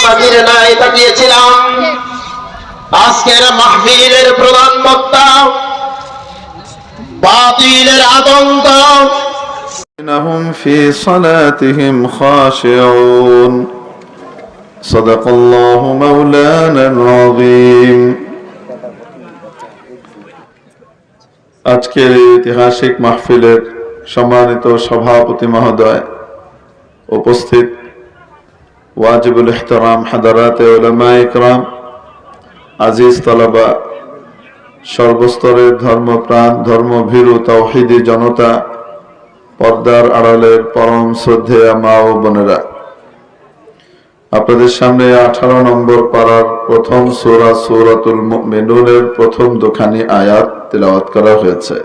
তাকিয়ে নাই তাকিয়েছিলাম আজকের মাহফিলের প্রধান বক্তা বাতিলের আতঙ্ক إنهم في صلاتهم خاشعون صدق الله مولانا العظيم আজকের ঐতিহাসিক মাহফিলের সম্মানিত সভাপতি মহোদয়, উপস্থিত ওয়াজিবুল ইহতারাম হাদারাতে উলামায়ে ইকরাম, আজিজ তালাবা, সর্বস্তরের ধর্মপ্রাণ ধর্মভীরু তাওহীদি জনতা, পর্দার আড়ালের পরম শ্রদ্ধেয় মা ও বোনেরা, আপনাদের সামনে 18 নম্বর পারার প্রথম সূরা সূরাতুল মুমিনুনের প্রথম দুখানি আয়াত তিলাওয়াত করা হয়েছে।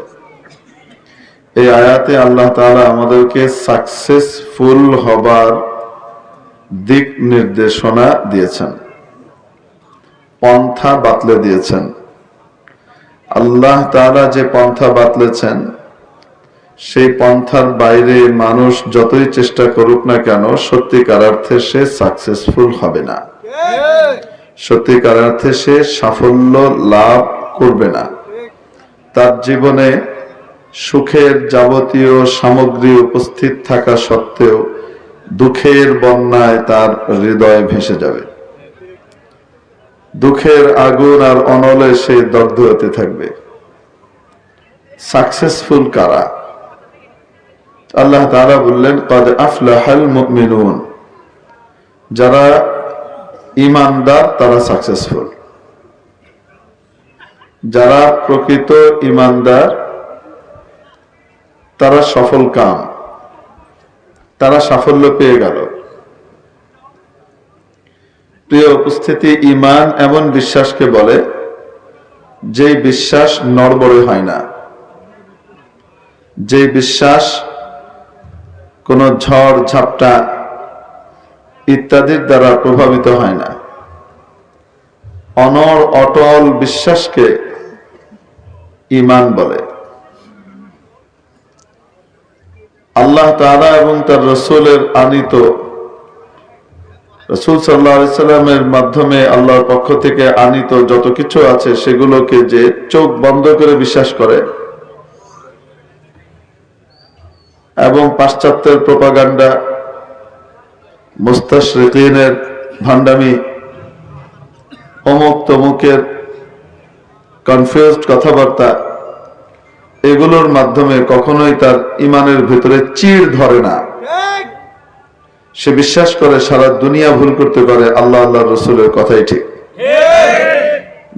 এই আয়াতে আল্লাহ তাআলা আমাদেরকে সাকসেসফুল হবার দিক নির্দেশনা দিয়েছেন, পন্থা বাতলে দিয়েছেন। আল্লাহ তাআলা যে পন্থা বাতলেছেন সেই পন্থার বাইরে মানুষ যতই চেষ্টা করুক না কেন সত্যিকার অর্থে সে সাকসেসফুল হবে না, সত্যিকার অর্থে সে সাফল্য লাভ করবে না। তার জীবনে সুখের যাবতীয় সামগ্রী উপস্থিত থাকা সত্ত্বেও দুঃখের বন্যায় তার হৃদয় ভেসে যাবে, দুঃখের আগুন আর অনলে সে দগ্ধ হতে থাকবে। সাকসেসফুল কারা? আল্লাহ তাআলা বললেন, ক্বাদ আফলাহাল মুমিনুন, যারা ঈমানদার তারা সাকসেসফুল। যারা প্রকৃত ঈমানদার তারা সফল কাম, তারা সাফল্য পেয়ে গেল। প্রিয় উপস্থিতি, ঈমান এমন বিশ্বাসকে বলে যে বিশ্বাস নড়বড়ে হয় না, যে বিশ্বাস কোনো ঝড় ঝাপটা ইত্যাদির দ্বারা প্রভাবিত হয় না। অনড় অটল বিশ্বাসকে ঈমান বলে। আল্লাহ তাআলা এবং তার রাসূলের আনিত, রাসূল সাল্লাল্লাহু আলাইহি সাল্লামের মাধ্যমে আল্লাহর পক্ষ থেকে আনিত যত কিছু আছে সেগুলোকে যে চোখ বন্ধ করে বিশ্বাস করে এবং পাশ্চাত্যের প্রোপাগান্ডা, মুস্তাশরিকিনের ভান্ডামি, অমুক তমুকের কনফিউজড কথাবার্তা, এগুলোর মাধ্যমে কখনোই তার ঈমানের ভিতরে চিড় ধরে না। সে বিশ্বাস করে সারা দুনিয়া ভুল করতে পারে, আল্লাহ আল্লাহর রাসূলের কথাই ঠিক।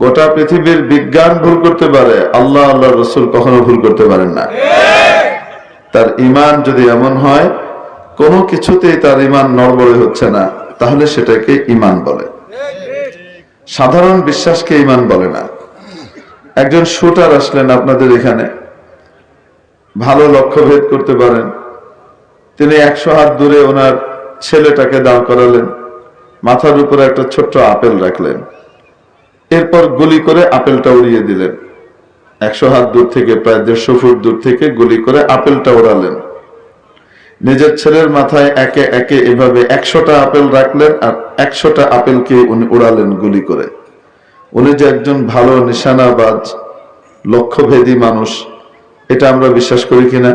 গোটা পৃথিবীর বিজ্ঞান ভুল করতে পারে, আল্লাহ আল্লাহর রাসূল কখনো ভুল করতে পারেন না। তার ঈমান যদি এমন হয় কোনো কিছুতেই তার ঈমান নড়বড়ে হচ্ছে না, তাহলে সেটাকে ঈমান বলে। সাধারণ বিশ্বাসকে ঈমান বলে না। একজন শুটার আসলেন আপনাদের এখানে, ভালো লক্ষ্যভেদ করতে পারেন, তিনি 100 হাত দূরে ওনার ছেলেটাকে দাঁড় করালেন, মাথার উপরে একটা ছোট্ট আপেল রাখলেন, এরপর গুলি করে আপেলটা উড়িয়ে দিলেন। 100 হাত দূর থেকে, প্রায় 150 ফুট দূর থেকে গুলি করে আপেলটা উড়ালেন। নিজের ছেলের মাথায় একে একে এভাবে 100টা আপেল রাখলেন আর 100টা আপেলকে উনি উড়ালেন গুলি করে। উনি যে একজন ভালো নিশানাবাজ, লক্ষ্যভেদী মানুষ, এটা আমরা বিশ্বাস করি কিনা?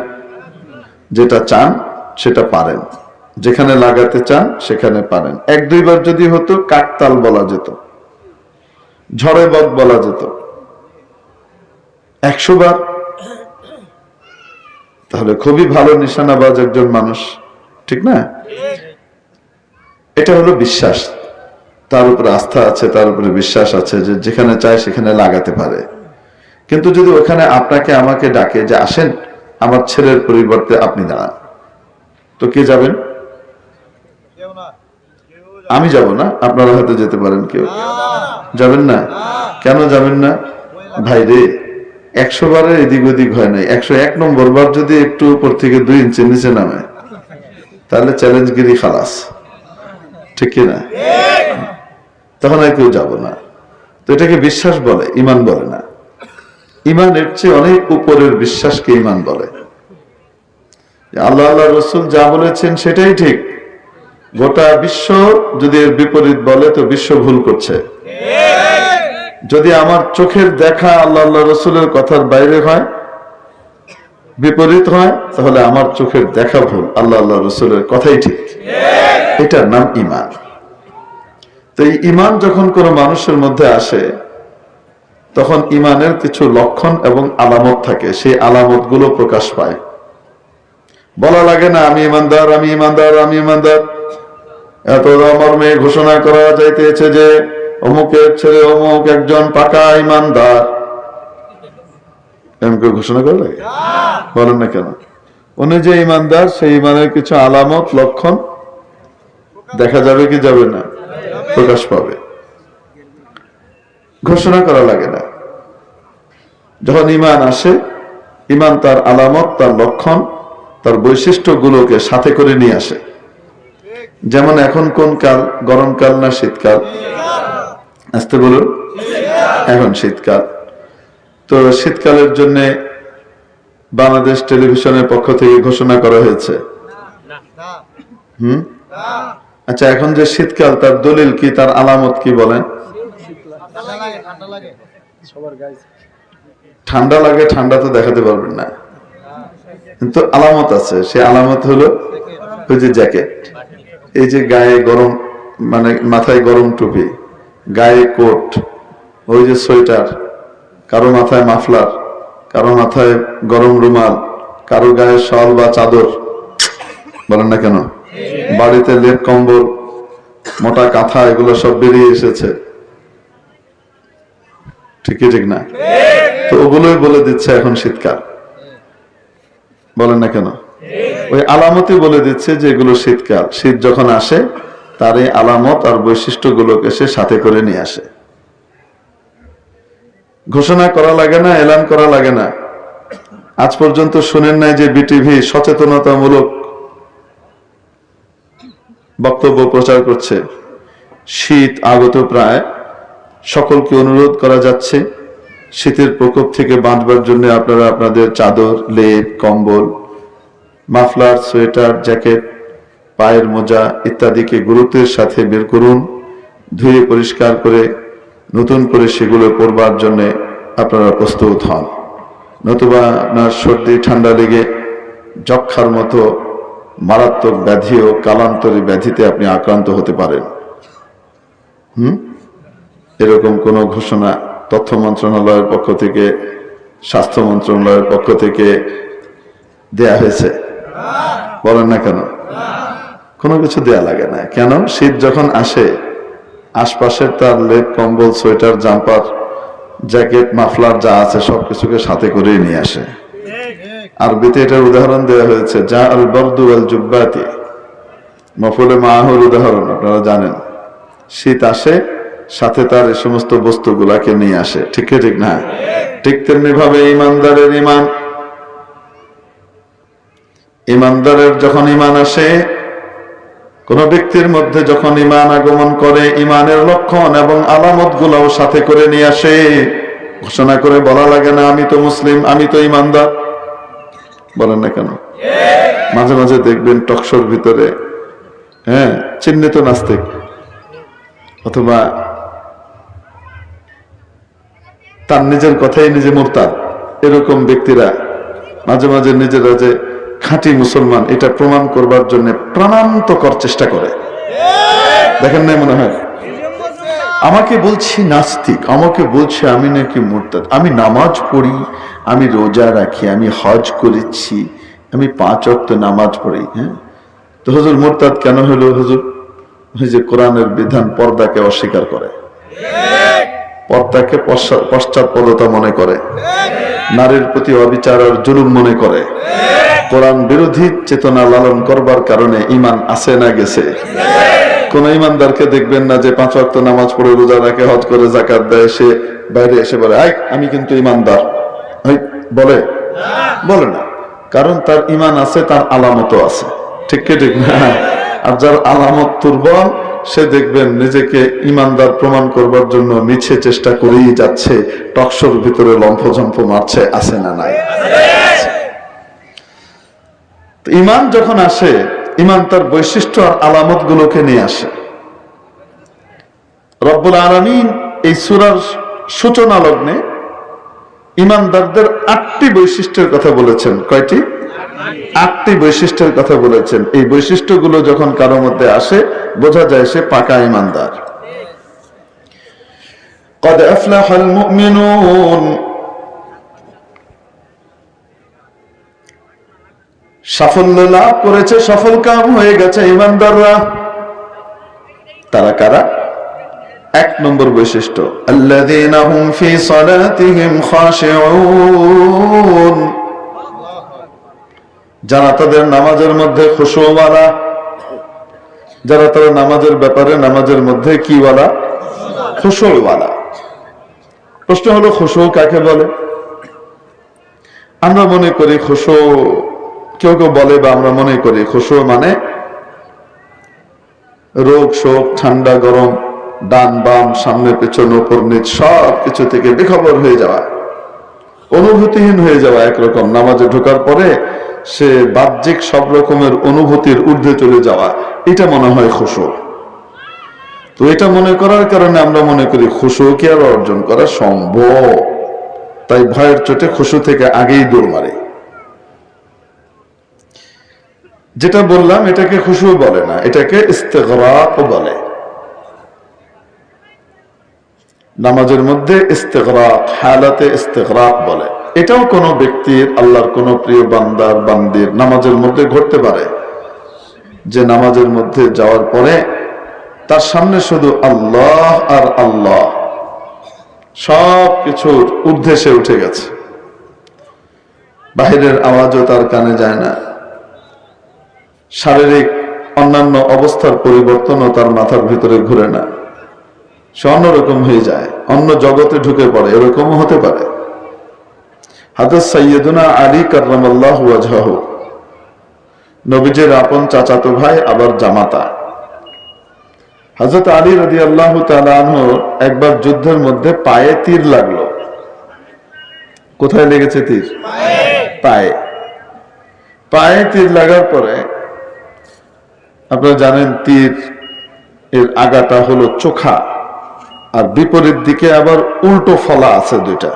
যেটা চান সেটা পারেন, যেখানে লাগাতে চান সেখানে পারেন। 1-2 বার যদি হতো কাকতাল বলা যেত, ঝড়ে বক বলা যেত। 100 বার তাহলে খুবই ভালো নিশানাবাজ একজন মানুষ, ঠিক না? এটা হলো বিশ্বাস, তার উপরে আস্থা আছে, তার উপরে বিশ্বাস আছে যে যেখানে চায় সেখানে লাগাতে পারে। কিন্তু যদি ওখানে আপনাকে আমাকে ডাকে যে আসেন আমার ছেলের পরিবর্তে আপনি দাঁড়ান, তো কে যাবেন? আমি যাব না, আপনারা হয়তো যেতে পারেন, কেউ যাবেন না। কেন যাবেন না? ভাই রে, 100 বারে এদিক ওদিক হয় নাই, 101 নম্বর বার যদি একটু উপর থেকে 2 ইঞ্চি নিচে নামে তাহলে চ্যালেঞ্জগিরি খালাস, ঠিক কিনা? তখন আর কেউ যাব না। তো এটাকে বিশ্বাস বলে, ঈমান বলে না। ঈমানের চেয়ে অনেক উপরের বিশ্বাসকে ঈমান বলে। আল্লাহ আল্লাহ রাসূল যা বলেছেন সেটাই ঠিক, গোটা বিশ্ব যদি এর বিপরীত বলে তো বিশ্ব ভুল করছে। যদি আমার চোখের দেখা আল্লাহ আল্লাহ রসুলের কথার বাইরে হয়, বিপরীত হয়, তাহলে আমার চোখের দেখা ভুল, আল্লাহ আল্লাহ রসুলের কথাই ঠিক। এটার নাম ঈমান। তো এই ঈমান যখন কোনো মানুষের মধ্যে আসে, তখন ঈমানের কিছু লক্ষণ এবং আলামত থাকে, সেই আলামত গুলো প্রকাশ পায়। বলা লাগে না আমি ঈমানদার, আমি ঈমানদার, আমি ঈমানদার। এত মর্মে ঘোষণা করা যাইতেছে যে অমুকের ছেলে অমুক একজন পাকা ঈমানদার, এমন করে ঘোষণা করা লাগে? বলেন না কেন? উনি যে ঈমানদার, সেই ঈমানের কিছু আলামত লক্ষণ দেখা যাবে কি যাবে না? প্রকাশ পাবে। ঘোষণা করা লাগে না। যখন ঈমান আসে, ঈমান তার আলামত, তার লক্ষণ, তার বৈশিষ্ট্যগুলোকে সাথে করে নিয়ে আসে। যেমন এখন কোন কাল? গরমকাল না শীতকাল? আসতে বলুন। এখন শীতকাল। তো শীতকালের জন্য বাংলাদেশ টেলিভিশনের পক্ষ থেকে ঘোষণা করা হয়েছে। আচ্ছা, এখন যে শীতকাল, তার দলিল কি, তার আলামত কি বলেন? ঠান্ডা লাগে, ঠান্ডা তো দেখাতে পারবেন না, কিন্তু আলামত আছে। সে আলামত হলো ওই যে জ্যাকেট, এই যে গায়ে গরম, মানে মাথায় গরম টুপি, গায়ে কোট, ওই যে সোয়েটার, কারো মাথায় মাফলার, কারো মাথায় গরম রুমাল, কারো গায়ে শল বা চাদর। বলেন না কেন? বাড়িতে লেপ কম্বল, মোটা কাঁথা, এগুলো সব বেরিয়ে এসেছে। ঠিকই ঠিক না? তো ওগুলোই বলে দিচ্ছে এখন শীতকাল। বলেন না কেন? ওই আলামতই বলে দিচ্ছে যে এগুলো শীতকাল। শীত যখন আসে, তার এই আলামত আর বৈশিষ্ট্যগুলোকে সে সাথে করে নিয়ে আসে। ঘোষণা করা লাগে না, এলান করা লাগে না। আজ পর্যন্ত শুনেন নাই যে বিটিভি সচেতনতামূলক বক্তব্য প্রচার করছে? শীত আগত প্রায়, সকলকে অনুরোধ করা যাচ্ছে শীতের প্রকোপ থেকে বাঁচবার জন্য আপনারা আপনাদের চাদর, লেপ, কম্বল, মাফলার, সোয়েটার, জ্যাকেট, পায়ের মোজা ইত্যাদিকে গুরুত্বের সাথে বের করুন। ধুয়ে পরিষ্কার করে নতুন করে সেগুলো পরবার জন্য আপনারা প্রস্তুত হন। নতুবা আপনার সর্দি ঠান্ডা লেগে যক্ষার মতো মারাত্মক ব্যাধি ও কালান্তরী ব্যাধিতে আপনি আক্রান্ত হতে পারেন। এরকম কোন ঘোষণা তথ্য মন্ত্রণালয়ের পক্ষ থেকে, স্বাস্থ্য মন্ত্রণালয়ের পক্ষ থেকে দেয়া হয়েছে? বলেন না কেন? কোনো কিছু দেয়া লাগে না। কেন? শীত যখন আসে, আশপাশের তার লেপ কম্বল, সোয়েটার, জাম্পার, জ্যাকেট, মাফলার যা আছে সবকিছুকে সাথে করে নিয়ে আসে। আরবিতে এটার উদাহরণ দেওয়া হয়েছে, যা আল বরদু আল জুব্বাতি, মফুলে মাহুর উদাহরণ আপনারা জানেন। শীত আসে, সাথে তার এই সমস্ত বস্তুগুলাকে নিয়ে আসে। ঠিক ঠিক না? ঠিক তেমনি ভাবে ইমানদারের ঈমান, ইমানদারের যখন ঈমান আসে, কোন ব্যক্তির মধ্যে যখন ঈমান আগমন করে, ঈমানের লক্ষণ এবং আলামত গুলাও সাথে করে নিয়ে আসে। ঘোষণা করে বলা লাগে না আমি তো মুসলিম, আমি তো ঈমানদার। বলেন না কেন? মাঝে মাঝে দেখবেন টকশোর ভিতরে চিহ্নিত নাস্তিক অথবা তার নিজের কথাই নিজে মুরতাদ, এরকম ব্যক্তিরা মাঝে মাঝে নিজেরা যে খাঁটি মুসলমান এটা প্রমাণ করবার জন্য প্রাণান্তকর চেষ্টা করে। দেখেন নাই মনে হয়? আমাকে বলছি নাস্তিক, আমাকে বলছে আমি নাকি মুরতাদ, আমি নামাজ পড়ি, আমি রোজা রাখি, আমি হজ করেছি, আমি 5 ওয়াক্ত নামাজ পড়ি। তো হুজুর মুরতাদ কেন হলো? হুজুর ওই যে কোরআনের বিধান, পর্দাকে অস্বীকার করে, পর্দাকে পশ্চাৎপদতা মনে করে, নারীর প্রতি অবিচার আর জুলুম মনে করে, কোরআন বিরোধী চেতনা লালন করবার কারণে ঈমান আছে না গেছে? কোন ঈমানদারকে দেখবেন না যে 5 ওয়াক্ত নামাজ পড়ে, রোজা রাখে, হজ করে, যাকাত দেয়, সে বাইরে এসে বলে আমি কিন্তু ঈমানদার। বলে? বলে না। কারণ তার ঈমান আছে, তার আলামতও আছে। ঠিক ঠিক না? আর যার আলামত দুর্বল, সে দেখবেন নিজেকে ঈমানদার প্রমাণ করবার জন্য মিছে চেষ্টা করেই যাচ্ছে, টকশোর ভিতরে লম্ফঝম্প মারছে। আছে না নাই? ঈমান যখন আসে, ইমান তার বৈশিষ্ট্য আর আলামত গুলোকে নিয়ে আসে। রব্বুল আলামিন এই সূরার সূচনা লগ্নে ইমানদারদের 8টি বৈশিষ্ট্যের কথা বলেছেন। কয়টি? 8টি বৈশিষ্ট্যের কথা বলেছেন। এই বৈশিষ্ট্যগুলো যখন কারো মধ্যে আসে বোঝা যায় সে পাকা ইমানদার। قد أفلح المؤمنون, সাফল্য লাভ করেছে, সফল কাম হয়ে গেছে ইমানদাররা। তারা কারা? 1 নম্বর বৈশিষ্ট্য, আল্লাযীনা হুম ফি সালাতিহিম খাশিউন, যারা তাদের নামাজের মধ্যে খুশুওয়ালা, যারা তারা নামাজের ব্যাপারে নামাজের মধ্যে কি ওয়ালা? খুশুওয়ালা। প্রশ্ন হলো খুশু কাকে বলে? আমরা মনে করি খুশু, কেউ কেউ বলে বা আমরা মনে করি খুশু মানে রোগ শোক, ঠান্ডা গরম, ডান বাম, সামনে পেছনে, উপর নিচ সব কিছু থেকে বেখবর হয়ে যাওয়া, অনুভূতিহীন হয়ে যাওয়া। একরকম নামাজে ঢোকার পরে সে বাহ্যিক সব রকমের অনুভূতির ঊর্ধ্বে চলে যাওয়া, এটা মনে হয় খুশু। তো এটা মনে করার কারণে আমরা মনে করি খুশু কি আর অর্জন করা সম্ভব, তাই ভয়ের চোটে খুশু থেকে আগেই দৌড় মারে। যেটা বললাম এটাকে খুশু বলে না, এটাকে ইস্তেগরাক বলে। নামাজের মধ্যে ইস্তেগরাক, হালাতে ইস্তেগরাক বলে। এটাও কোন ব্যক্তির, আল্লাহর কোন প্রিয় বান্দার, বান্দির নামাজের মধ্যে ঘটতে পারে, যে নামাজের মধ্যে যাওয়ার পরে তার সামনে শুধু আল্লাহ আর আল্লাহ, সব কিছুর ঊর্ধ্বে সে উঠে গেছে। বাহিরের আওয়াজও তার কানে যায় না, শারীরিক অন্যান্য অবস্থার পরিবর্তনও তার মাথার ভিতরে ঘুরে না, সে অন্যরকম হয়ে যায়, অন্য জগতে ঢুকে পড়ে, এরকমও হতে পারে। হযরত সাইয়্যিদুনা আলী কাররামাল্লাহু ওয়াজহাহু, নবীজির আপন চাচাতো ভাই আবার জামাতা। হযরত আলী রাদিয়াল্লাহু তাআলা আনহু একবার যুদ্ধের মধ্যে পায়ে তীর লাগলো। কোথায় লেগেছে তীর? পায়ে। পায়ে তীর লাগার পরে আপনারা জানেন তীর এর আগাটা হলো চোখা, আর বিপরীত দিকে আবার উল্টো ফলা আছে দুইটা।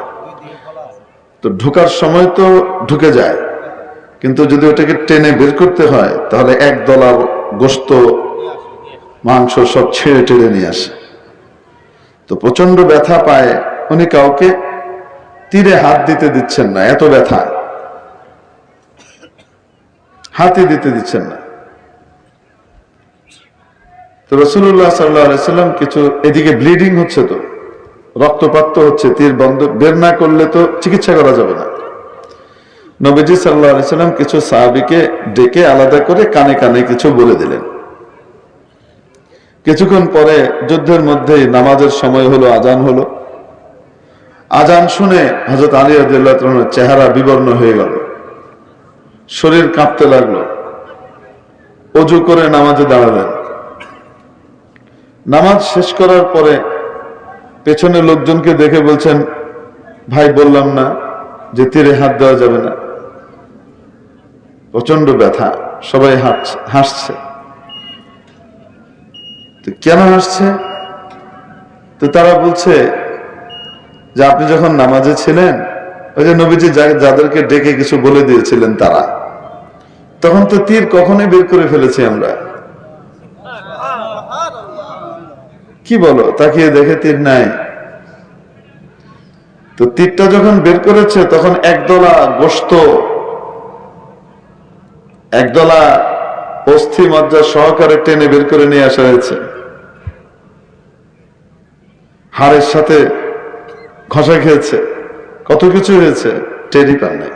তো ঢোকার সময় তো ঢুকে যায়, কিন্তু যদি ওটাকে টেনে বের করতে হয় তাহলে এক দলার গোশত, মাংস সব ছেড়ে টেড়ে নিয়ে আসে। তো প্রচন্ড ব্যথা পায়, উনি কাউকে তীরে হাত দিতে দিচ্ছেন না, এত ব্যথা, হাতই দিতে দিচ্ছেন না। তো রাসূলুল্লাহ সাল্লাল্লাহু আলাইহি সাল্লাম কিছু, এদিকে ব্লিডিং হচ্ছে, তো রক্তপাত হচ্ছে, তীর বন্ধ বের না করলে তো চিকিৎসা করা যাবে না। নবীজি সাল্লাল্লাহু আলাইহি সাল্লাম কিছু সাহাবীকে ডেকে আলাদা করে কানে কানে কিছু বলে দিলেন। কিছুক্ষণ পরে যুদ্ধের মধ্যে নামাজের সময় হলো, আজান হলো। আজান শুনে হযরত আলী রাদিয়াল্লাহু তাআলার চেহারা বিবর্ণ হয়ে গেল, শরীর কাঁপতে লাগলো। ওযু করে নামাজে দাঁড়ালেন। নামাজ শেষ করার পরে পেছনে লোকজনকে দেখে বলছেন, ভাই বললাম না যে তীরে হাত দেওয়া যাবে না? প্রচন্ড ব্যথা, সবাই হাসছে। তো কেন হাসছে? তো তারা বলছে যে আপনি যখন নামাজে ছিলেন, ওই যে নবীজি যাদেরকে ডেকে কিছু বলে দিয়েছিলেন তারা, তখন তো তীর কখনোই বের করে ফেলেছি আমরা। কি বলো? তাকিয়ে দেখে তীর নাই। তো তীরটা যখন বের করেছে তখন একদলা গোশত, একদলা অস্থি মজ্জা সহকারে টেনে বের করে নিয়ে আসা হয়েছে, হাড়ের সাথে ঘষা খেয়েছে, কত কিছু হয়েছে, টেরি পান নাই।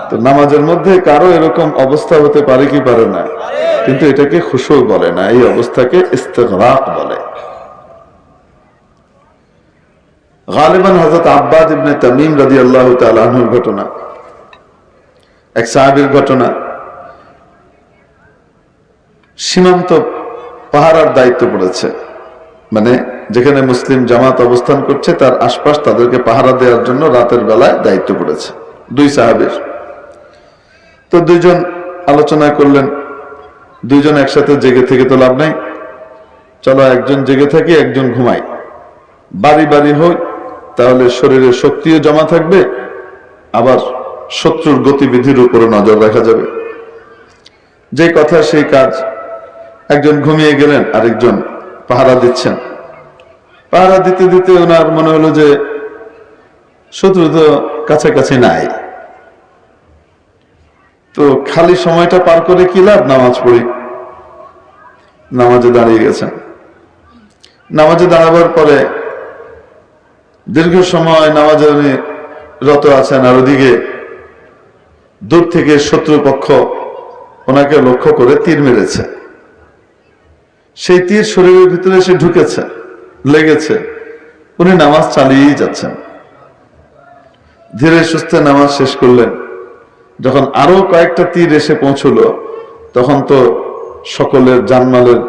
তো নামাজের মধ্যে কারো এরকম অবস্থা হতে পারে কি পারে না, কিন্তু এটাকে খুশু বলে না, এই অবস্থাকে ইস্তেগরাক বলে। গালিবান হযরত আব্বাদ ইবনে তামিম রাদিয়াল্লাহু তাআলা আনহুর ঘটনা, এক সাহাবীর ঘটনা। সীমান্ত পাহারার দায়িত্ব পড়েছে, মানে যেখানে মুসলিম জামাত অবস্থান করছে তার আশপাশ তাদেরকে পাহারা দেওয়ার জন্য রাতের বেলায় দায়িত্ব পড়েছে দুই সাহাবীর। তো দুইজন আলোচনা করলেন, দুইজন একসাথে জেগে থেকে তো লাভ নাই, চলো একজন জেগে থাকি একজন ঘুমাই, বাড়ি বাড়ি হোক, তাহলে শরীরে শক্তিও জমা থাকবে, আবার শত্রুর গতিবিধির উপরে নজর রাখা যাবে। যে কথা সেই কাজ। একজন ঘুমিয়ে গেলেন, আরেকজন পাহারা দিচ্ছেন। পাহারা দিতে দিতে ওনার মনে হলো যে শত্রু তো কাছাকাছি নাই, তো খালি সময়টা পার করে কি লাভ, নামাজ পড়ি। নামাজে দাঁড়িয়ে গেছেন। নামাজে দাঁড়াবার পরে দীর্ঘ সময় নামাজে উনি রত আছেন, আর ওদিকে দূর থেকে শত্রুপক্ষ ওনাকে লক্ষ্য করে তীর মেরেছে। সেই তীর শরীরের ভিতরে এসে ঢুকেছে, লেগেছে। উনি নামাজ চালিয়েই যাচ্ছেন। ধীরে সুস্থে নামাজ শেষ করলেন। যখন আরো কয়েকটা তীর এসে পৌঁছলো, তখন তো সকলের জানমালের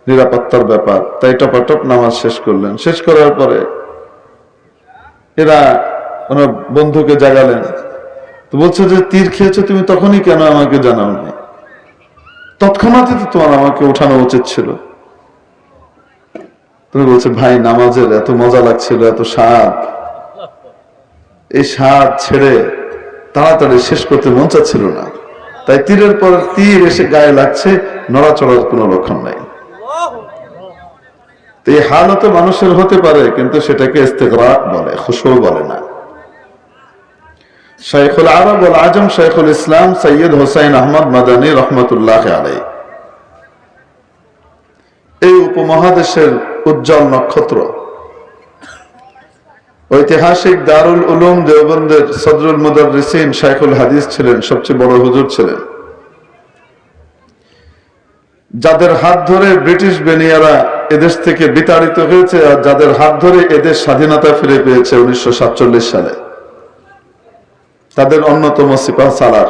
নিরাপত্তার ব্যাপার, তাই টপাটপ নামাজ শেষ করলেন। শেষ করার পরে এরা ওনার বন্ধুকে জাগালেন, তো বলছে যে তীর খেয়েছো তুমি, তখনই কেন আমাকে জানাও নি? তৎক্ষণাৎই তো তোমার আমাকে উঠানো উচিত ছিল। তুমি বলছে ভাই নামাজের এত মজা লাগছিল, এত স্বাদ, এই স্বাদ ছেড়ে তাড়াতাড়ি শেষ করতে মন চাচ্ছিল না, তাই তীরের পর তীর এসে গায়ে লাগছে, নড়াচড়ার কোনো লক্ষণ নাই। তো এই হালত মানুষের হতে পারে, কিন্তু সেটাকে ইস্তেগরাক বলে, খুশু বলে না। শাইখুল আরব ওয়াল আজম শাইখুল ইসলাম সৈয়দ হোসাইন আহমদ মাদানী রহমতুল্লাহ আলাইহি এই উপমহাদেশের উজ্জ্বল নক্ষত্র, ঐতিহাসিক দারুল উলুম দেওবন্দের সদরুল মুদাররিসিন শাইখুল হাদিস ছিলেন, সবচেয়ে বড় হুজুর ছিলেন, যাদের হাত ধরে ব্রিটিশ বেনিয়ারা এদেশ থেকে বিতাড়িত হয়েছে, আর যাদের হাত ধরে এদেশ স্বাধীনতা ফিরে পেয়েছে 1947 সালে, তাদের অন্যতম সিপাহ সালার।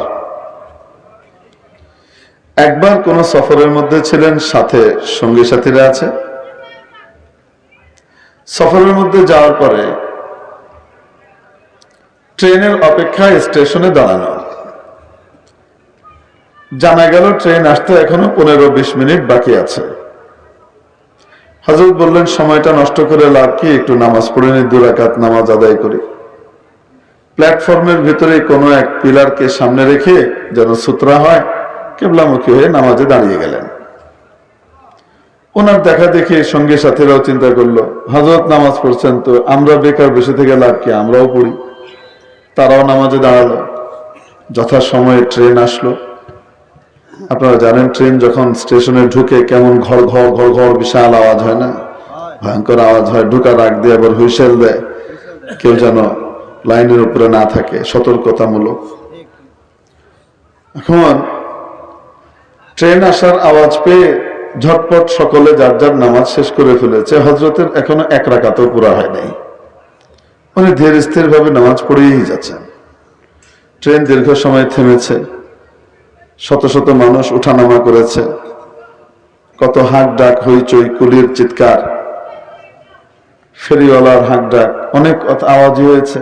একবার কোন সফরের মধ্যে ছিলেন, সাথে সঙ্গী সাথীরা আছে। সফরের মধ্যে যাওয়ার পরে ট্রেনের অপেক্ষায় স্টেশনে দাঁড়ানো। জানা গেল ট্রেন আসতে এখনো 15-20 মিনিট বাকি আছে। হযরত বললেন সময়টা নষ্ট করে লাভ কি, একটু নামাজ পড়ে নি, 2 রাকাত নামাজ আদায় করি। প্ল্যাটফর্মের ভিতরে কোনো এক পিলারকে সামনে রেখে যেন সুতরা হয়, কিবলামুখী হয়ে নামাজে দাঁড়িয়ে গেলেন। ওনার দেখা দেখি সঙ্গী সাথীরাও চিন্তা করলো, হযরত নামাজ পড়ছেন, তো আমরা বেকার বসে থেকে লাভ কি, আমরাও পড়ি। তারাও নামাজে দাঁড়ালো। যথাসময়ে ট্রেন আসলো। আপনারা জানেন ট্রেন যখন স্টেশনে ঢুকে কেমন ঘর ঘর ঘর ঘর বিশাল আওয়াজ হয় না, ভয়ঙ্কর আওয়াজ হয়। ঢুকার আগ দিয়ে আবার হুইসেল দেয়, কেউ যেন লাইনের উপরে না থাকে, সতর্কতামূলক। এখন ট্রেন আসার আওয়াজ পেয়ে ঝটপট সকলে যার যার নামাজ শেষ করে ফেলেছে। হযরতের এখনো 1 রাকাতও পুরা হয় নাই। উনি ধীর স্থির ভাবে নামাজ পড়েই যাচ্ছেন। ট্রেন দীর্ঘ সময় থেমেছে, শত শত মানুষ উঠানামা করেছে, কত হাঁক ডাক, হইচই, কুলির চিৎকার, ফেরিওয়ালার হাঁক ডাক, অনেক আওয়াজই হয়েছে।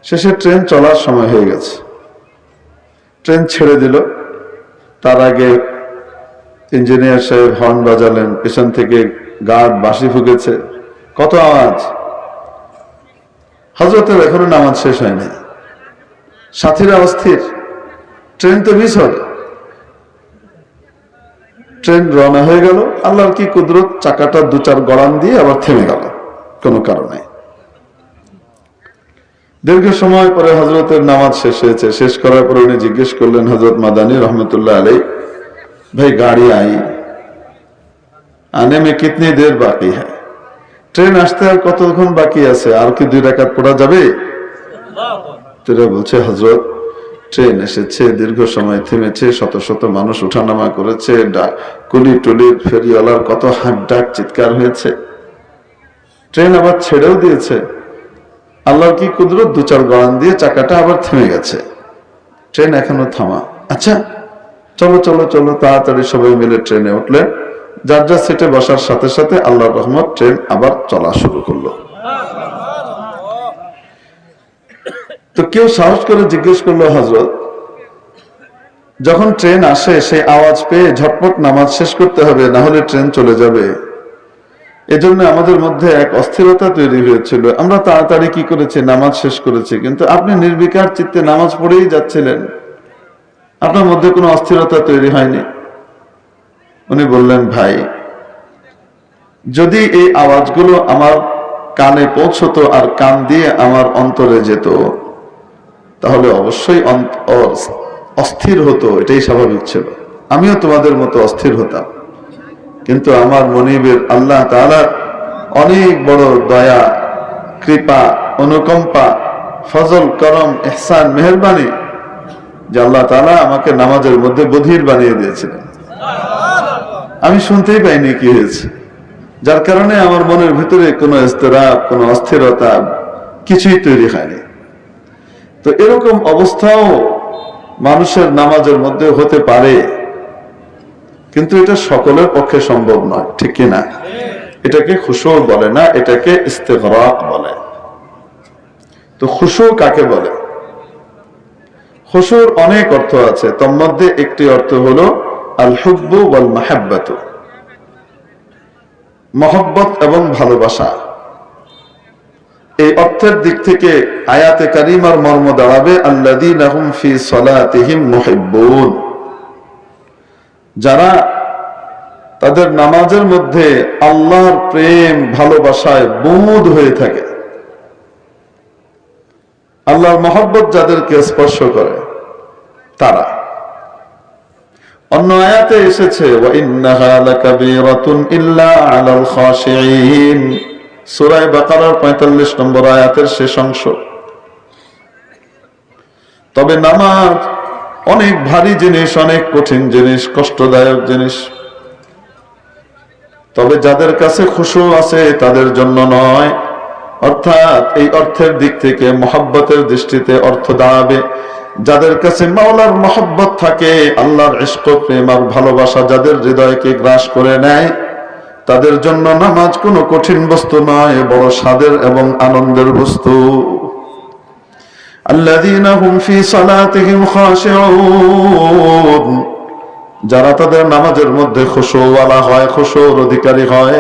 শেষে ট্রেন চলার সময় হয়ে গেছে। ট্রেন ছেড়ে দিল। তার আগে ইঞ্জিনিয়ার সাহেব হর্ন বাজালেন, পেছন থেকে গার্ড বাঁশি ফুঁকেছে, কত আওয়াজ। হযরতের এখনো নামাজ শেষ হয়নি। সাথীরা অস্থির, ট্রেন তো মিস হবে। ট্রেন রওনা হয়ে গেল। আল্লাহর কি কুদরত, চাকাটা 2-4 গড়ান দিয়ে আবার থেমে গেল কোনো কারণে। দীর্ঘ সময় পরে হযরতের নামাজ শেষ হয়েছে। শেষ করার পরে উনি জিজ্ঞেস করলেন হযরত মাদানী রহমতুল্লাহ আলাইহি, ভাই গাড়ি আই আনে মে কিতনি দের বাকি হ্যায়? ট্রেন আসতে আর কতক্ষণ বাকি আছে, আর কি 2 রাকাত পড়া যাবে? তারা বলছে হযরত ট্রেন এসেছে, দীর্ঘ সময় থেমেছে, শত শত মানুষ উঠানামা করেছে, কুলি টুলির ফেরিওয়ালার কত হাঁক ডাক চিৎকার হয়েছে, ট্রেন আবার ছেড়েও দিয়েছে। আল্লাহর কি কুদরত, 2-4 গড়ান দিয়ে চাকাটা আবার থেমে গেছে, ট্রেন এখনো থামা। আচ্ছা চলো চলো চলো, তাড়াতাড়ি সবাই মিলে ট্রেনে উঠলেন। যার যার সিটে বসার সাথে সাথে আল্লাহর রহমত ট্রেন আবার চলা শুরু করলো। তো কেউ সাহস করে জিজ্ঞেস করলো, হযরত যখন ট্রেন আসে সেই আওয়াজ পেয়ে ঝটপট নামাজ শেষ করতে হবে, না হলে ট্রেন চলে যাবে। এজন্য আমাদের মধ্যে এক অস্থিরতা তৈরি হয়েছিল। আমরা তাড়াতাড়ি কি করেছি, নামাজ শেষ করেছি, কিন্তু আপনি নির্বিকার চিত্তে নামাজ পড়েই যাচ্ছিলেন, আপনার মধ্যে কোনো অস্থিরতা তৈরি হয়নি। উনি বললেন, ভাই, যদি এই আওয়াজগুলো আমার কানে পৌঁছতো আর কান দিয়ে আমার অন্তরে যেত, তাহলে অবশ্যই অস্থির হতো, এটাই স্বাভাবিক ছিল। আমিও তোমাদের মতো অস্থির হতাম, কিন্তু আমার মনিবের আল্লাহ তাআলার অনেক বড় দয়া, কৃপা, অনুকম্পা, ফজল, করম, ইহসান, মেহেরবানি, যে আল্লাহ তাআলা আমাকে নামাজের মধ্যে বধির বানিয়ে দিয়েছিলেন। আমি শুনতেই পাইনি কি হয়েছে, যার কারণে আমার মনের ভিতরে কোনো ইজতিরাব, কোনো অস্থিরতা কিছুই তৈরি হয়নি। তো এরকম অবস্থাও মানুষের নামাজের মধ্যে হতে পারে, কিন্তু এটা সকলের পক্ষে সম্ভব নয়, ঠিক কিনা? এটাকে খুশু বলে না, এটাকে ইস্তেগরাক বলে। তো খুশু কাকে বলে? খুশুর অনেক অর্থ আছে, তার মধ্যে একটি অর্থ হলো আল হুব্বু ওয়াল মাহাব্বাতু, মহব্বত এবং ভালোবাসা। এই অর্থের দিক থেকে আয়াতে কারিমার মর্ম দাঁড়াবে আল্লাযীনা হুম ফি সলাতিহিম মুহিব্বুন, যারা তাদের নামাজের মধ্যে আল্লাহর প্রেম ভালোবাসায় বুঁদ হয়ে থাকে। আল্লাহর মহব্বত যাদেরকে স্পর্শ করে তারা। অন্য আয়াতে এসেছে ওয়া ইন্নাহা লাকাবীরাতুন ইল্লা আলাল খাশিঈন, সূরা বাকারার 45 নম্বর আয়াতের শেষ অংশ। তবে নামাজ অনেক ভারী জিনিস, অনেক কঠিন জিনিস, কষ্টদায়ক জিনিস। তবে যাদের কাছে খুশু আছে তাদের জন্য নয়। অর্থাৎ এই অর্থের দিক থেকে মহব্বতের দৃষ্টিতে অর্থ দাঁড়াবে যাদের কাছে মাওলার মহব্বত থাকে, আল্লাহর ইশক, প্রেম আর ভালোবাসা যাদের হৃদয়কে গ্রাস করে নেয়, তাদের জন্য নামাজ কোনো কঠিন বস্তু নয়, বড় স্বাদের এবং আনন্দের বস্তু। আল্লাযীনা হুম ফি সালাতিহিম খাশিউন, যারা তাদের নামাজের মধ্যে খুশুওয়ালা হয়, খুশুর অধিকারী হয়,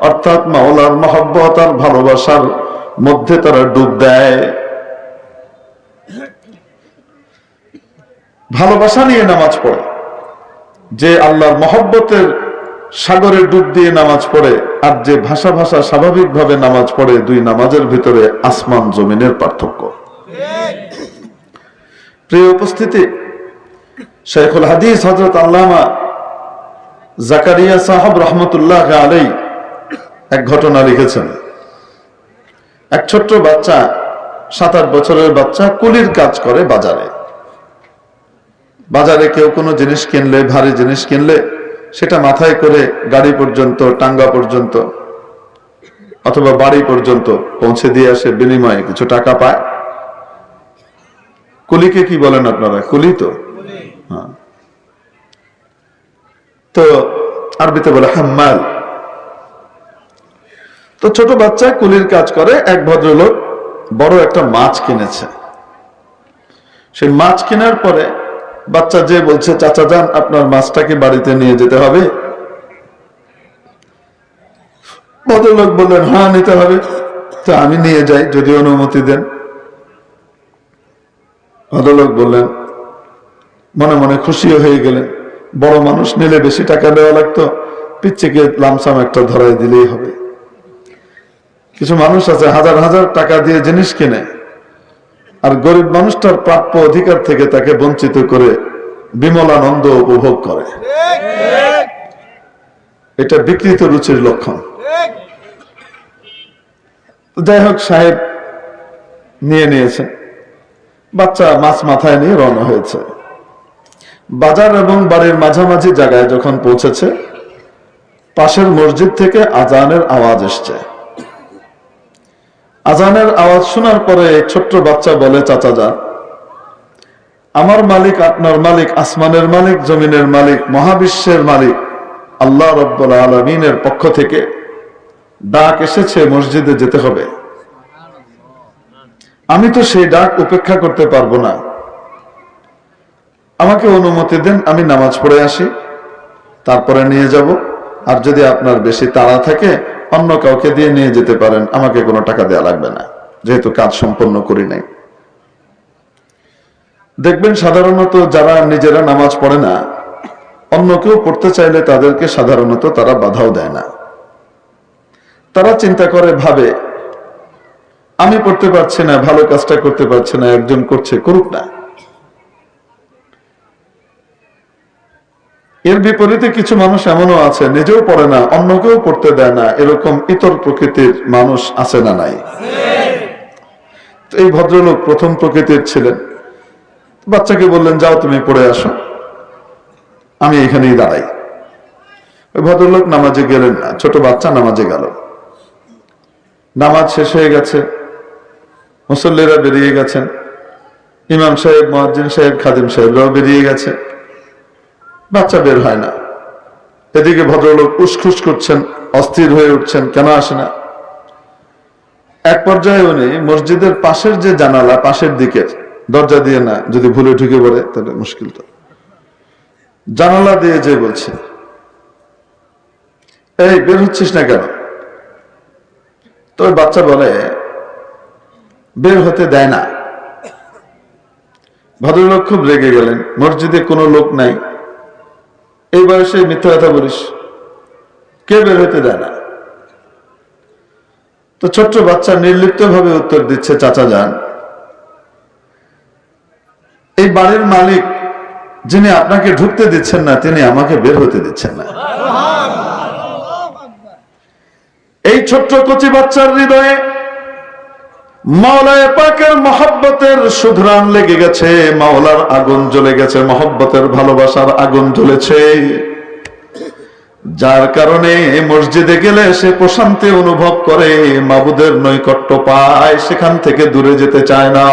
অর্থাৎ মাওলার মহব্বত আর ভালোবাসার মধ্যে তারা ডুব দেয়। ভালোবাসা নিয়ে নামাজ পড়ে, যে আল্লাহর মহব্বতের সাগরে ডুব দিয়ে নামাজ পড়ে, আর যে ভাষা ভাষা স্বাভাবিকভাবে নামাজ পড়ে, দুই নামাজের ভিতরে আসমান জমিনের পার্থক্য। প্রিয় উপস্থিতি, শাইখুল হাদিস হযরত আল্লামা জাকারিয়া সাহেব রহমতুল্লাহ আলাইহি এক ঘটনা লিখেছেন। এক ছোট্ট বাচ্চা, 7-8 বছরের বাচ্চা, কুলির কাজ করে বাজারে। বাজারে কেউ কোনো জিনিস কিনলে, ভারী জিনিস কিনলে, সেটা মাথায় করে গাড়ি পর্যন্ত, টাঙ্গা পর্যন্ত অথবা বাড়ি পর্যন্ত পৌঁছে দিয়ে আসে, বিনিময়ে কিছু টাকা পায়। কুলিকে কি বলেন আপনারা? কুলি তো? হ্যাঁ। তো আরবিতে বলে হাম্মাল। তো ছোট বাচ্চা কুলির কাজ করে। এক ভদ্রলোক বড় একটা মাছ কিনেছে। সেই মাছ কেনার পরে বাচ্চা যে বলছে, চাচা যান, আপনার মাছটাকে বাড়িতে নিয়ে যেতে হবে? ভদ্রলোক বললেন, হ্যাঁ নিতে হবে। তো আমি নিয়ে যাই, যদি অনুমতি দেন। ভদ্রলোক বললেন, মনে মনে খুশিও হয়ে গেলেন। বড় মানুষ নিলে বেশি টাকা দেওয়া লাগতো, পিচ্চিকে লামসাম একটা ধরাই দিলেই হবে। কিছু মানুষ আছে হাজার হাজার টাকা দিয়ে জিনিস কিনে, আর গরিব মানুষটার প্রাপ্য অধিকার থেকে তাকে বঞ্চিত করে বিমল আনন্দ উপভোগ করে। এটা বিকৃত রুচির লক্ষণ। যাই হোক, সাহেব নিয়ে নিয়েছেন। বাচ্চা মাছ মাথায় নিয়ে রওনা হয়েছে। বাজার এবং বাড়ির মাঝামাঝি জায়গায় যখন পৌঁছেছে, পাশের মসজিদ থেকে আজানের আওয়াজ এসছে। আজানের আওয়াজ শোনার পরে ছোট্ট বাচ্চা বলে, চাচা যান, আমার মালিক, আপনার মালিক, আসমানের মালিক, জমিনের মালিক, মহাবিশ্বের মালিক আল্লাহ রাব্বুল আলামিনের পক্ষ থেকে ডাক এসেছে, মসজিদে যেতে হবে। আমি তো সেই ডাক উপেক্ষা করতে পারবো না। আমাকে অনুমতি দেন, আমি নামাজ পড়ে আসি, তারপরে নিয়ে যাব। আর যদি আপনার বেশি তাড়া থাকে অন্য কাউকে দিয়ে নিয়ে যেতে পারেন, আমাকে কোনো টাকা দেওয়া লাগবে না, যেহেতু কাজ সম্পন্ন করি নাই। দেখবেন সাধারণত যারা নিজেরা নামাজ পড়ে না, অন্য কেউ পড়তে চাইলে তাদেরকে সাধারণত তারা বাধাও দেয় না। তারা চিন্তা করে, ভাবে আমি পড়তে পারছি না, ভালো কাজটা করতে পারছি না, একজন করছে, করুক না। এর বিপরীতে কিছু মানুষ এমনও আছে, নিজেও পড়ে না, অন্যকেও পড়তে দেয় না, এরকম ইতর প্রকৃতির মানুষ আছে না নাই? এই ভদ্রলোক প্রথম প্রকৃতির ছিলেন। বাচ্চাকে বললেন, যাও তুমি পড়ে আসো, আমি এখানেই দাঁড়াই। ওই ভদ্রলোক নামাজে গেলেন না, ছোট বাচ্চা নামাজে গেল। নামাজ শেষ হয়ে গেছে, মুসল্লিরা বেরিয়ে গেছেন, ইমাম সাহেব, মুয়াজ্জিন সাহেব, খাদিম সাহেবরাও বেরিয়ে গেছে, বাচ্চা বের হয় না। এদিকে ভদ্রলোক উসখুস করছেন, অস্থির হয়ে উঠছেন, কেন আসে না। এক পর্যায়ে উনি মসজিদের পাশের যে জানালা, পাশের দিকের দরজা দিয়ে না, যদি ভুলে ঢুকে পড়ে তাহলে মুশকিল, তো জানালা দিয়ে যে বলছে, এই বের হচ্ছিস না কেন? তো বাচ্চা বলে, বের হতে দেয় না। ভদ্রলোক খুব রেগে গেলেন, মসজিদে কোনো লোক নাই, এই বয়সে মিথ্যা কথা বলিস, কে বের হতে দেয় না? তো ছোট্ট বাচ্চা নির্লিপ্ত ভাবে উত্তর দিচ্ছে, চাচা যান, এই বাড়ির মালিক যিনি আপনাকে ঢুকতে দিচ্ছেন না, তিনি আমাকে বের হতে দিচ্ছেন না। এই ছোট্ট কচি বাচ্চার হৃদয়ে মাওলায়ে পাকের মহব্বতের সুধরান লেগে গেছে, মাওলার আগুন জ্বলে গেছে, মহব্বতের ভালোবাসার আগুন জ্বলেছে, যার কারণে মসজিদে গেলে সে প্রশান্তি অনুভব করে, মাবুদের নৈকট্য পায়, সেখান থেকে দূরে যেতে চায় না।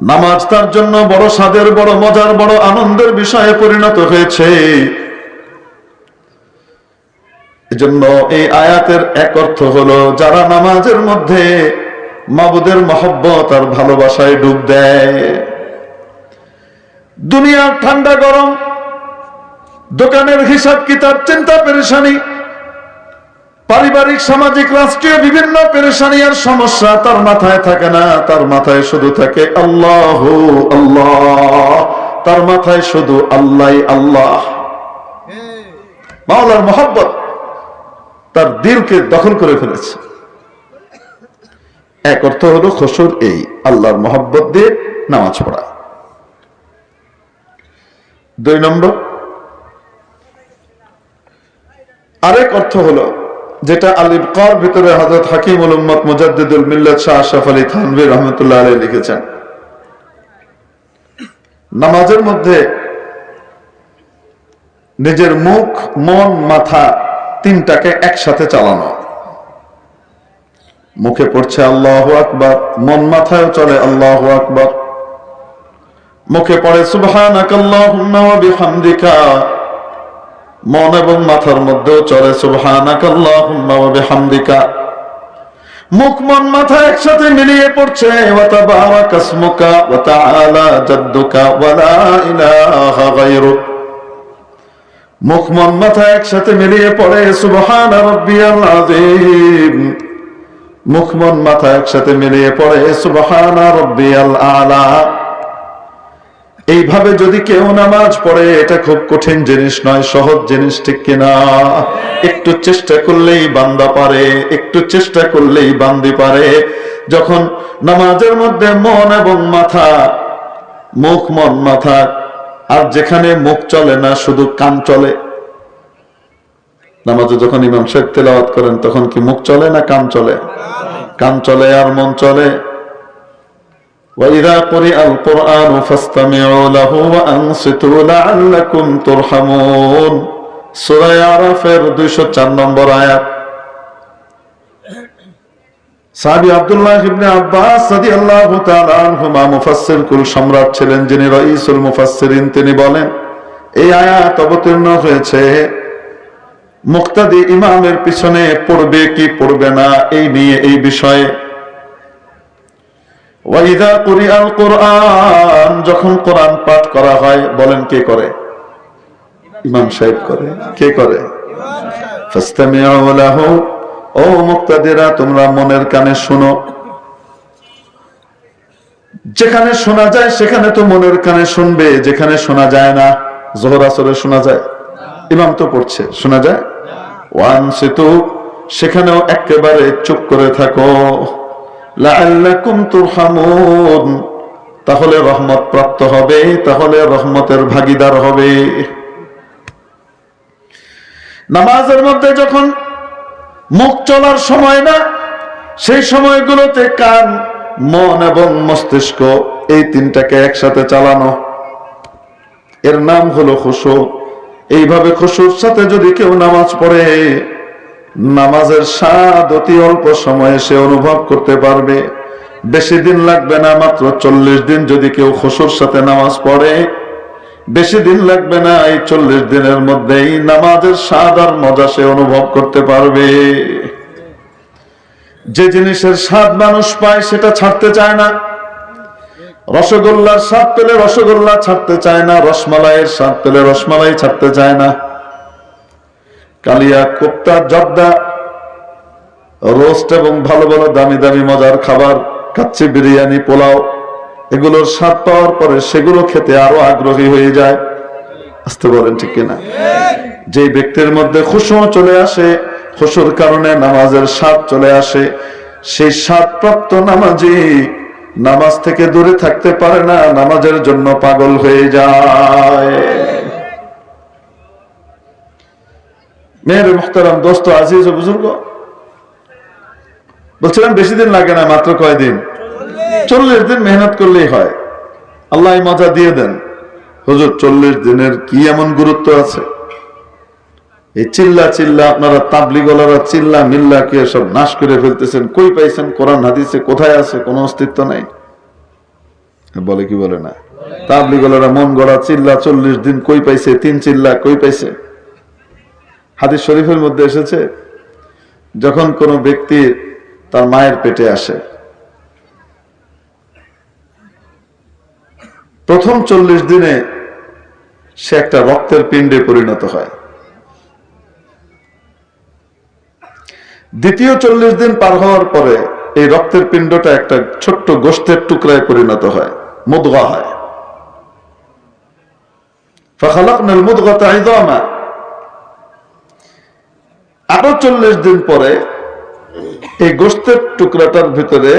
নামাজ তার জন্য বড় স্বাদের, বড় মজার, বড় আনন্দের বিষয়ে পরিণত হয়েছে। এজন্য এই আয়াতের এক অর্থ হলো, যারা নামাজের মধ্যে মাবুদের মহব্বত আর ভালোবাসায় ডুব দেয়। দুনিয়ার ঠান্ডা গরম, দোকানের হিসাব কিতাব, চিন্তা পেরেশানি, পারিবারিক, সামাজিক, রাষ্ট্রীয় বিভিন্ন পেরেশানি আর সমস্যা তার মাথায় থাকে না। তার মাথায় শুধু থাকে আল্লাহ আল্লাহ, তার মাথায় শুধু আল্লাহ আল্লাহ। মাওলার মহব্বত তার দিলকে দখল করে ফেলেছে। এক অর্থ হলো খুশুর, এই আল্লাহর মহব্বত দিয়ে নামাজ পড়া। দুই নম্বর, আরেক অর্থ হলো, যেটা আল ইবকার ভিতরে হযরত হাকিমুল উম্মত মুজাদ্দিদুল মিল্লাত শাহ আশরাফ আলী থানভী রাহমাতুল্লাহ আলাইহি লিখেছেন, নামাজের মধ্যে নিজের মুখ, মন, মাথা তিনটাকে একসাথে চালানো। মুখে পড়ছে আল্লাহু আকবার, মন মাথায়ও চলে আল্লাহু আকবার। মুখে পড়ে সুবহানাকাল্লাহুম্মা ওয়া বিহামদিকা, মন এবং মাথার মধ্যেও চলে সুবহানাকাল্লাহুম্মা ওয়া বিহামদিকা। মুখ, মন, মাথা একসাথে মিলিয়ে পড়ছে ওয়া তাবারাকাসমুকা ওয়া তাআলা জাদ্দুকা ওয়া লা ইলাহা গায়রুক। মুখ, মন, মাথা একসাথে মিলিয়ে পড়ে সুবহানা রাব্বিয়াল আযীম। মুখ, মন, মাথা একসাথে মিলিয়ে পড়ে সুবহানা রাব্বিয়াল আলা। এইভাবে যদি কেউ নামাজ পড়ে, এটা খুব কঠিন জিনিস নয়, সহজ জিনিস, ঠিক কিনা? একটু চেষ্টা করলেই বান্দা পারে, একটু চেষ্টা করলেই বান্দি পারে। যখন নামাজের মধ্যে মন এবং মাথা, মুখ, মন, মাথা, আর যেখানে মুখ চলে না, শুধু কান চলে। নামাজে যখন ইমাম সাহেব তেলাওয়াত করেন, তখন কি মুখ চলে না কান চলে? কান চলে আর মন চলে। وَإِذَا قُرِئَ الْقُرْآنُ فَاسْتَمِعُوا لَهُ وَأَنصِتُوا لَعَلَّكُمْ تُرْحَمُونَ। সূরা আরাফের 204 নম্বর আয়াত। সাহাবী আব্দুল্লাহ ইবনে আব্বাস রাদিয়াল্লাহু তাআলা আনহুমা, মুফাসসির কুল সম্রাট ছিলেন, যিনি রাইসুল মুফাসসিরিন, তিনি বলেন, এই আয়াত অবতীর্ণ হয়েছে মুক্তাদি ইমামের পিছনে পড়বে কি পড়বে না এই নিয়ে, এই বিষয়ে। ওয়াইদা কুরিআল কুরআন, যখন কোরআন পাঠ করা হয়, বলেন কে করে? ইমাম সাহেব করে। কে করে? ফাসতামিউ লাহু, ও মুক্তাদিরা তোমরা মনের কানে শোনো। যেখানে শোনা যায় সেখানে তো মনের কানে শুনবে, যেখানে শোনা যায় না, যোহর আসরে শোনা যায়, ইমাম তো পড়ছে, শোনা যায়। ওয়ানসিতু, সেখানেও একেবারে চুপ করে থাকো। লাআল্লাকুম তুরহামুন, তাহলে রহমত প্রাপ্ত হবে, তাহলে রহমতের ভাগীদার হবে। নামাজের মধ্যে যখন মুখ চলার সময় না, সেই সময়গুলোতে কান, মন এবং মস্তিষ্ক, এই তিনটাকে একসাথে চালানো, এর নাম হলো খুশু। এইভাবে খুশুর সাথে যদি কেউ নামাজ পড়ে, নামাজের স্বাদ অতি অল্প সময়ে সে অনুভব করতে পারবে। বেশি দিন লাগবে না, মাত্র 40 দিন যদি কেউ খুশুর সাথে নামাজ পড়ে, বেশি দিন লাগবে না, এই 40 দিনের মধ্যেই নামাজের স্বাদ আর মজা সে অনুভব করতে পারবে। যে জিনিসের স্বাদ মানুষ পায় সেটা ছাড়তে চায় না। রসগোল্লার স্বাদ পেলে রসগোল্লা ছাড়তে চায় না, রসমালাইয়ের স্বাদ পেলে রসমালাই ছাড়তে চায় না। কালিয়া, কোপ্তা, জর্দা, রোস্ট এবং ভালো ভালো দামি দামি মজার খাবার, কাচ্চি, বিরিয়ানি, পোলাও, এগুলোর স্বাদ পাওয়ার পরে সেগুলো খেতে আরো আগ্রহী হয়ে যায়। আসতে বলেন ঠিক কিনা? যে ব্যক্তির মধ্যে খুশু চলে আসে, খুশুর কারণে নামাজের স্বাদ চলে আসে, সেই স্বাদপ্রাপ্ত নামাজি নামাজ থেকে দূরে থাকতে পারে না, নামাজের জন্য পাগল হয়ে যায়। মেহের মুহতারাম দোস্ত, আজিজ ও বুজুর্গ, বলছিলাম বেশি দিন লাগে না, মাত্র কয়দিন? 40 দিন মেহনত করলেই হয়। আল্লাহ মজা দিয়ে দেন। হুজুর 40 দিনের কি এমন গুরুত্ব আছে? এই চিল্লা চিল্লা আপনারা তাবলিগলারা চিল্লা মিল্লা কে সব নাশ করে ফেলতেছেন। কই পাইছেন? কোরআন হাদিসে কোথায় আছে? কোনো অস্তিত্ব নাই। বলে কি বলে না? তাবলিগলারা মন গড়া চিল্লা 40 দিন কই পাইছে? 3 চিল্লা কই পাইছে? হাদিস শরীফের মধ্যে এসেছে, যখন কোন ব্যক্তি তার মায়ের পেটে আসে, প্রথম 40 দিনে সে একটা রক্তের পিণ্ডে পরিণত হয়। দ্বিতীয় 40 দিন পার হওয়ার পরে এই রক্তের পিণ্ডটা একটা ছোট্ট গোশতের টুকরায় পরিণত হয়, মুদগা হয়। ফাখালাকনাল মুদগাতা ইযামা। আরো 40 দিন পরে এই গোশতের টুকরাটার ভিতরে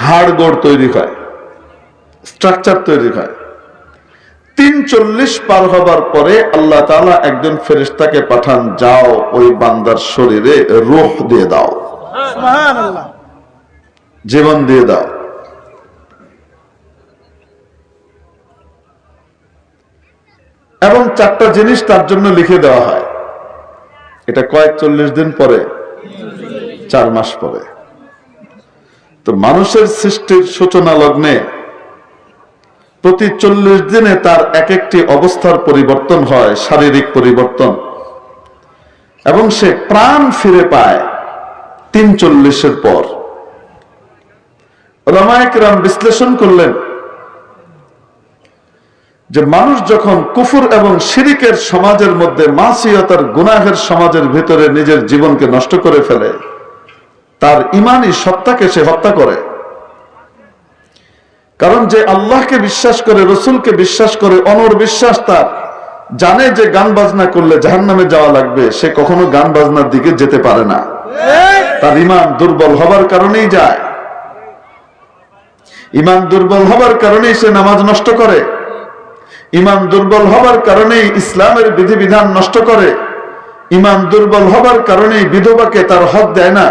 হাড় গোড় তৈরি হয়, স্ট্রাকচার তৈরি হয়। 43 পার হবার পরে আল্লাহ তাআলা একজন ফেরেশতাকে পাঠান, যাও ওই বান্দার শরীরে রূহ দিয়ে দাও, সুবহানাল্লাহ, জীবন দিয়ে দাও। এবং 4টা জিনিস তার জন্য লিখে দেওয়া হয়। এটা কয়েক 40 দিন পরে, 4 মাস পরে। তো মানুষের সৃষ্টির সূচনা লগ্নে প্রতি 40 দিনে তার এক একটি অবস্থার পরিবর্তন হয়, শারীরিক পরিবর্তন, এবং সে প্রাণ ফিরে পায় 43-এর পর। উলামায়ে কেরাম বিশ্লেষণ করলেন যে মানুষ যখন কুফর এবং শিরিকের সমাজের মধ্যে, মাসিয়তার গুনাহের সমাজের ভিতরে নিজের জীবনকে নষ্ট করে ফেলে, তার ইমানি সত্তাকে সে হত্যা করে। কারণ যে আল্লাহকে বিশ্বাস করে, রসুলকে বিশ্বাস করে, অনর বিশ্বাস তার, জানে যে গান বাজনা করলে জাহান্নামে যাওয়া লাগবে, সে কখনো গান বাজনার দিকে যেতে পারে না। তার ইমান দুর্বল হবার কারণেই যায়। ইমান দুর্বল হবার কারণেই সে নামাজ নষ্ট করে। ইমান দুর্বল হবার কারণেই ইসলামের বিধিবিধান নষ্ট করে। ইমান দুর্বল হবার কারণেই বিধবাকে তার হক দেয় না।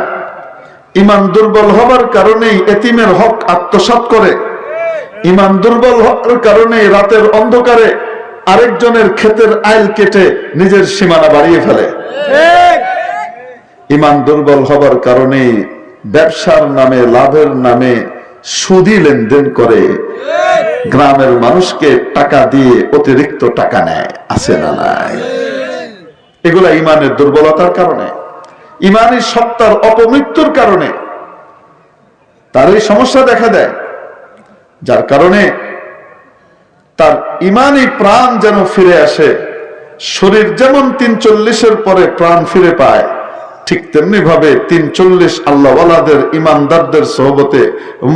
ইমান দুর্বল হবার কারণেই এতিমের হক আত্মসাৎ করে। ইমান দুর্বল হওয়ার কারণে রাতের অন্ধকারে আরেকজনের ক্ষেতের আইল কেটে নিজের সীমানা বাড়িয়ে ফেলে। ইমান দুর্বল হবার কারণে ব্যবসার নামে, লাভের নামে সুদি লেনদেন করে, গ্রামের মানুষকে টাকা দিয়ে অতিরিক্ত টাকা নেয়। আছে না নাই? এগুলা ইমানের দুর্বলতার কারণে, ইমানি সত্তার অপমৃত্যুর কারণে তার এই সমস্যা দেখা দেয়। যার কারণে তার ইমানি প্রাণ যেন ফিরে আসে। শরীর যেমন 340-এর পরে প্রাণ ফিরে পায়, ঠিক তেমনি ভাবে 340 আল্লাহওয়ালাদের ইমানদারদের সোহবতে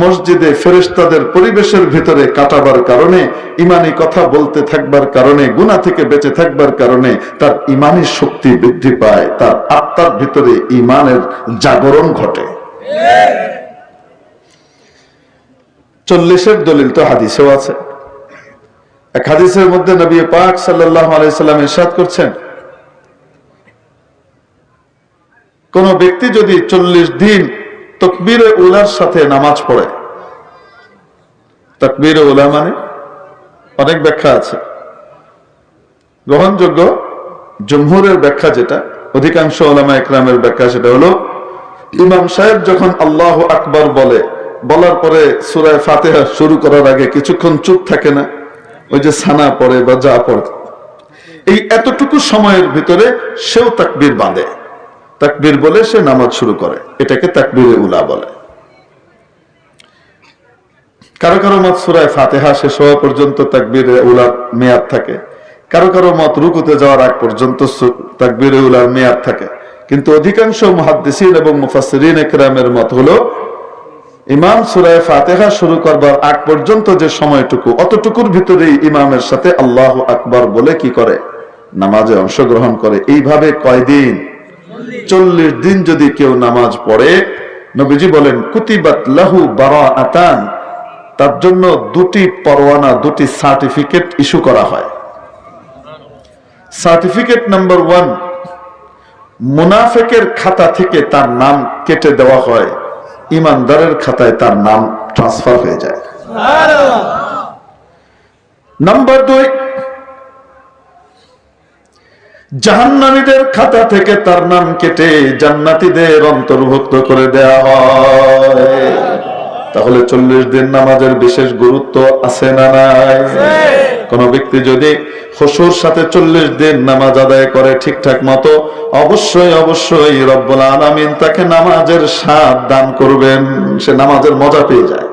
মসজিদে ফেরেশতাদের পরিবেশের ভিতরে কাটাবার কারণে, ইমানি কথা বলতে থাকবার কারণে, গুনাহ থেকে বেঁচে থাকবার কারণে তার ইমানি শক্তি বৃদ্ধি পায়, তার আত্মার ভিতরে ইমানের জাগরণ ঘটে। 40-এর দলিল তো হাদিসেও আছে। এক হাদিসের মধ্যে নবী পাক সাল্লাল্লাহু আলাইহি সাল্লাম ইরশাদ করছেন, কোন ব্যক্তি যদি 40 দিন তাকবীরে উলার সাথে নামাজ পড়ে, তাকবীরে উলা মানে অনেক ব্যাখ্যা আছে, গ্রহণযোগ্য জমহুরের ব্যাখ্যা যেটা, অধিকাংশ উলামা ইকরামের ব্যাখ্যা সেটা হলো, ইমাম সাহেব যখন আল্লাহু আকবার বলার পরে সূরা ফাতিহা শুরু করার আগে কিছুক্ষণ চুপ থাকে না, ওই যে সানা পড়ে বা যা পড়ে, এই এতটুকু সময়ের ভিতরে সেও তাকবীর বাঁধে, তাকবীর বলে সে নামাজ শুরু করে, এটাকে তাকবীরে উলা বলে। কারো কারো মত সূরা ফাতিহা শেষ হওয়া পর্যন্ত তাকবীরে উলার মেয়াদ থাকে, কারো কারো মত রুকুতে যাওয়ার আগ পর্যন্ত তাকবীরে উলার মেয়াদ থাকে। কিন্তু অধিকাংশ মুহাদ্দিসিন এবং মুফাসসিরিন ইকরামের মত হলো, ইমাম সূরা ফাতিহা শুরু করবার আগ পর্যন্ত যে সময়টুকু, অতটুকুর ভিতরেই ইমামের সাথে আল্লাহু আকবার বলে কি করে, নামাজে অংশগ্রহণ করে। এইভাবে কয়দিন? 40 দিন যদি কেউ নামাজ পড়ে, নবীজি বলেন কুতিবাত লাহু বারাআতান, তার জন্য 2টি পরওয়ানা, 2টি সার্টিফিকেট ইস্যু করা হয়। সার্টিফিকেট নাম্বার 1, মুনাফিকের খাতা থেকে তার নাম কেটে দেওয়া হয়, ইমানদারের খাতায় তার নাম ট্রান্সফার হয়ে যায়। নাম্বার 2, জাহান্নামীদের খাতা থেকে তার নাম কেটে জান্নাতীদের অন্তর্ভুক্ত করে দেয়া হয়। তাহলে 40 দিন নামাজের বিশেষ গুরুত্ব আছে না নাই? কোন ব্যক্তি যদি খুশুর সাথে 40 দিন নামাজ আদায় করে ঠিকঠাক মতো, অবশ্যই অবশ্যই রব্বুল আলামিন তাকে নামাজের স্বাদ দান করবেন, সে নামাজের মজা পেয়ে যায়।